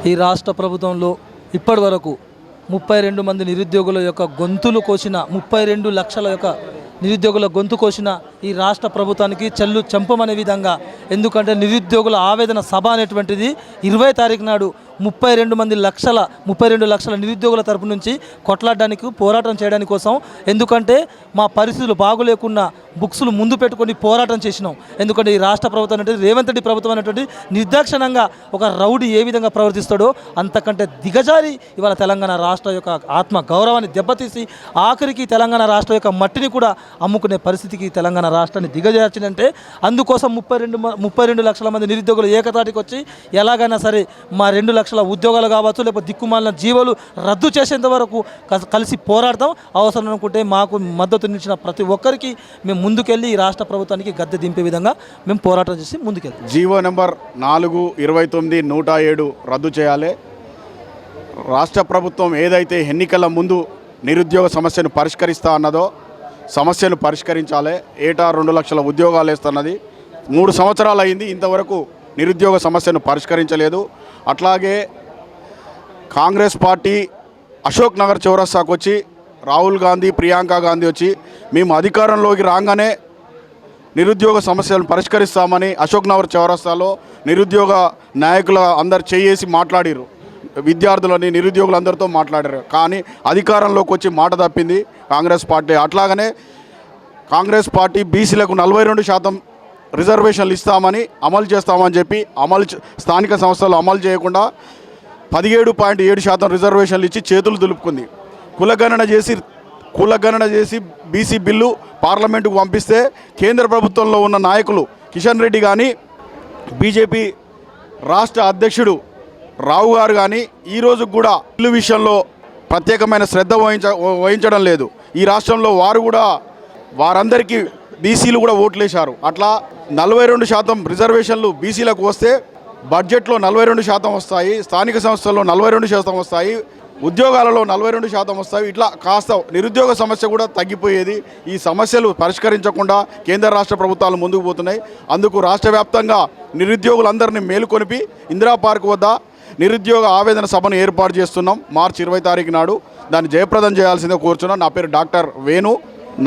ఈ రాష్ట్ర ప్రభుత్వంలో ఇప్పటి వరకు 32 మంది నిరుద్యోగుల యొక్క గొంతులు కోసిన 32 లక్షల యొక్క నిరుద్యోగుల గొంతు కోసిన ఈ రాష్ట్ర ప్రభుత్వానికి చెల్లు చెంపమనే విధంగా, ఎందుకంటే నిరుద్యోగుల ఆవేదన సభ అనేటువంటిది 20 తారీఖు నాడు 32 లక్షల నిరుద్యోగుల తరపు నుంచి కొట్లాడడానికి పోరాటం చేయడానికి కోసం. ఎందుకంటే మా పరిస్థితులు బాగులేకున్నా బుక్స్లు ముందు పెట్టుకొని పోరాటం చేసినాం. ఎందుకంటే ఈ రాష్ట్ర ప్రభుత్వం అనేటువంటి రేవంత్ రెడ్డి ప్రభుత్వం అనేటువంటి నిర్దాక్షిణంగా ఒక రౌడీ ఏ విధంగా ప్రవర్తిస్తాడో అంతకంటే దిగజారి ఇవాళ తెలంగాణ రాష్ట్ర యొక్క ఆత్మ గౌరవాన్ని దెబ్బతీసి ఆఖరికి తెలంగాణ రాష్ట్ర యొక్క మట్టిని కూడా అమ్ముకునే పరిస్థితికి తెలంగాణ రాష్ట్రాన్ని దిగజార్చిందంటే అందుకోసం 32 లక్షల మంది నిరుద్యోగులు ఏకతాటికి వచ్చి ఎలాగైనా సరే మా 2 లక్షల ఉద్యోగాలు కావచ్చు, లేకపోతే దిక్కుమాలిన జీవోలు రద్దు చేసేంత వరకు కలిసి పోరాడతాం. అవసరం అనుకుంటే మాకు మద్దతునిచ్చిన ప్రతి ఒక్కరికి మేము ముందుకెళ్ళి ఈ రాష్ట్ర ప్రభుత్వానికి గద్దె దింపే విధంగా మేము పోరాటం చేసి ముందుకెళ్తాం. జీవో నెంబర్ 4/29/107 రద్దు చేయాలి. రాష్ట్ర ప్రభుత్వం ఏదైతే ఎన్నికల ముందు నిరుద్యోగ సమస్యను పరిష్కరిస్తా అన్నదో సమస్యను పరిష్కరించాలి. ఏటా 2 లక్షల ఉద్యోగాలు వేస్తున్నది. 3 సంవత్సరాలు అయింది, ఇంతవరకు నిరుద్యోగ సమస్యను పరిష్కరించలేదు. అట్లాగే కాంగ్రెస్ పార్టీ అశోక్ నగర్ చౌరస్తాకు వచ్చి రాహుల్ గాంధీ, ప్రియాంక గాంధీ వచ్చి మేము అధికారంలోకి రాగానే నిరుద్యోగ సమస్యలను పరిష్కరిస్తామని అశోక్ నగర్ చౌరస్తాలో నిరుద్యోగ నాయకుల అందరు చేసి మాట్లాడారు. విద్యార్థులని నిరుద్యోగులందరితో మాట్లాడారు. కానీ అధికారంలోకి వచ్చి మాట తప్పింది కాంగ్రెస్ పార్టీ. అట్లాగనే కాంగ్రెస్ పార్టీ బీసీలకు 42% రిజర్వేషన్లు ఇస్తామని అమలు చేస్తామని చెప్పి స్థానిక సంస్థలు అమలు చేయకుండా 17.7% రిజర్వేషన్లు ఇచ్చి చేతులు దులుపుకుంది. కులగణన చేసి బీసీ బిల్లు పార్లమెంటుకు పంపిస్తే కేంద్ర ప్రభుత్వంలో ఉన్న నాయకులు కిషన్ రెడ్డి కానీ, బీజేపీ రాష్ట్ర అధ్యక్షుడు రావు గారు కానీ ఈరోజు కూడా బిల్లు విషయంలో ప్రత్యేకమైన శ్రద్ధ వహించడం లేదు. ఈ రాష్ట్రంలో వారందరికీ బీసీలు కూడా ఓట్లేశారు. అట్లా 42% రిజర్వేషన్లు బీసీలకు వస్తే బడ్జెట్లో 42% వస్తాయి, స్థానిక సంస్థల్లో 42% వస్తాయి, ఉద్యోగాలలో 42% వస్తాయి. ఇట్లా కాస్త నిరుద్యోగ సమస్య కూడా తగ్గిపోయేది. ఈ సమస్యలు పరిష్కరించకుండా కేంద్ర రాష్ట్ర ప్రభుత్వాలు ముందుకు పోతున్నాయి. అందుకు రాష్ట్ర వ్యాప్తంగా నిరుద్యోగులందరినీ మేలుకొనిపి ఇందిరా పార్క్ వద్ద నిరుద్యోగ ఆవేదన సభను ఏర్పాటు చేస్తున్నాం. మార్చి 20 తారీఖు నాడు దాన్ని జయప్రదం చేయాల్సిందే కోరుచున్నాం. నా పేరు డాక్టర్ వేణు,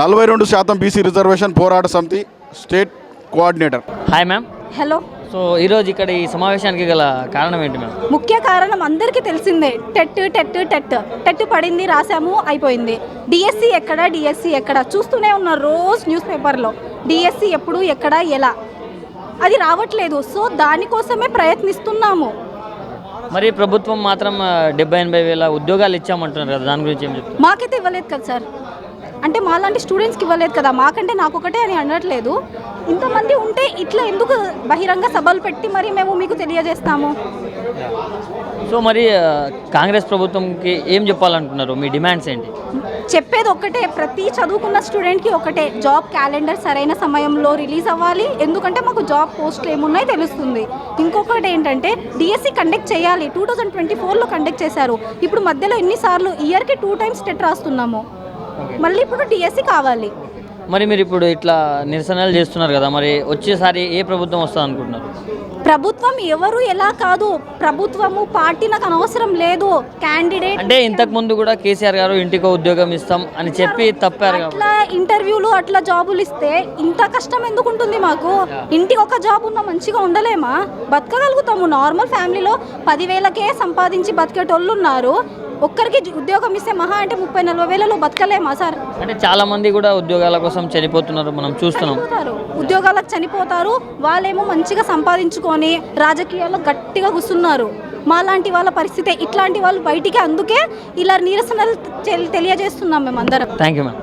42% బీసీ రిజర్వేషన్ పోరాట సమితి state coordinator. Hi ma'am. Hello. So ఈరోజు ఇక్కడ ఈ సమావేశానికి గల కారణం ఏంటి మ్యామ్? ముఖ్య కారణం అందరికీ తెలిసిందే, టెట్ పడింది, రాసాము, అయిపోయింది. డిఎస్సి ఎక్కడ చూస్తూనే ఉన్నారు రోజు న్యూస్ పేపర్లో. డిఎస్సి ఎప్పుడు, ఎక్కడ, ఎలా, అది రావట్లేదు. సో దానికోసమే ప్రయత్నిస్తున్నాము. మరి ప్రభుత్వం మాత్రం 70-80 వేల ఉద్యోగాలు ఇచ్చామంటున్నారు కదా, దాని గురించి ఏం చెప్తారు? మాకైతే ఇవ్వలేదు కదా సార్. అంటే మాలాంటి స్టూడెంట్స్కి ఇవ్వలేదు కదా, మాకంటే నాకొకటే అని అనట్లేదు. ఇంతమంది ఉంటే ఇట్లా ఎందుకు బహిరంగ సభలు పెట్టి మరి మేము మీకు తెలియజేస్తాము? సో మరి కాంగ్రెస్ ప్రభుత్వంకి ఏం చెప్పాలనుకున్నారు? మీ డిమాండ్స్ ఏంటి? చెప్పేది ఒక్కటే, ప్రతి చదువుకున్న స్టూడెంట్కి ఒకటే, జాబ్ క్యాలెండర్ సరైన సమయంలో రిలీజ్ అవ్వాలి. ఎందుకంటే మాకు జాబ్ పోస్టులు ఏమున్నాయో తెలుస్తుంది. ఇంకొకటి ఏంటంటే డిఎస్సి కండక్ట్ చేయాలి. 2024లో కండక్ట్ చేశారు. ఇప్పుడు మధ్యలో ఎన్నిసార్లు ఇయర్కి 2 టైమ్స్ టెట్ రాస్తున్నాము. మళ్ళీ ఇప్పుడు డిఎస్సి కావాలి. మరి మీరు ఇప్పుడు ఇట్లా నిరసనలు చేస్తున్నారు కదా, మరి వచ్చేసారి ఏ ప్రభుత్వం వస్తుంది అనుకుంటున్నారు? ప్రభుత్వం ఎవరు ఎలా కాదు, ప్రభుత్వము పార్టీ నాకు అనవసరం లేదు. క్యాండిడేట్ అంటే ఇంతకు ముందు కూడా కేసీఆర్ గారు ఇంటికి ఉద్యోగం ఇస్తాం అని చెప్పి తప్పారు. అట్లా ఇంటర్వ్యూలు అట్లా జాబులు ఇస్తే ఇంత కష్టం ఎందుకు ఉంటుంది మాకు? ఇంటికి ఒక జాబ్ ఉన్నా మంచిగా ఉండలేమా? బతకగలుగుతాము. నార్మల్ ఫ్యామిలీలో 10,000కే సంపాదించి బతికేటోళ్ళు ఉన్నారు. ఒక్కరికి ఉద్యోగం ఇస్తే మహా అంటే 30-40 వేలలో బతకలేమా సార్? అంటే చాలా మంది కూడా ఉద్యోగాల కోసం చనిపోతున్నారు, మనం చూస్తున్నాం. ఉద్యోగాలకు చనిపోతారు, వాళ్ళేమో మంచిగా సంపాదించుకొని రాజకీయాల్లో గట్టిగా కూర్చున్నారు. మాలాంటి వాళ్ళ పరిస్థితి, ఇట్లాంటి వాళ్ళు బయటికి, అందుకే ఇలా నిరసనలు తెలియజేస్తున్నాం మేమందరం. Thank you ma'am.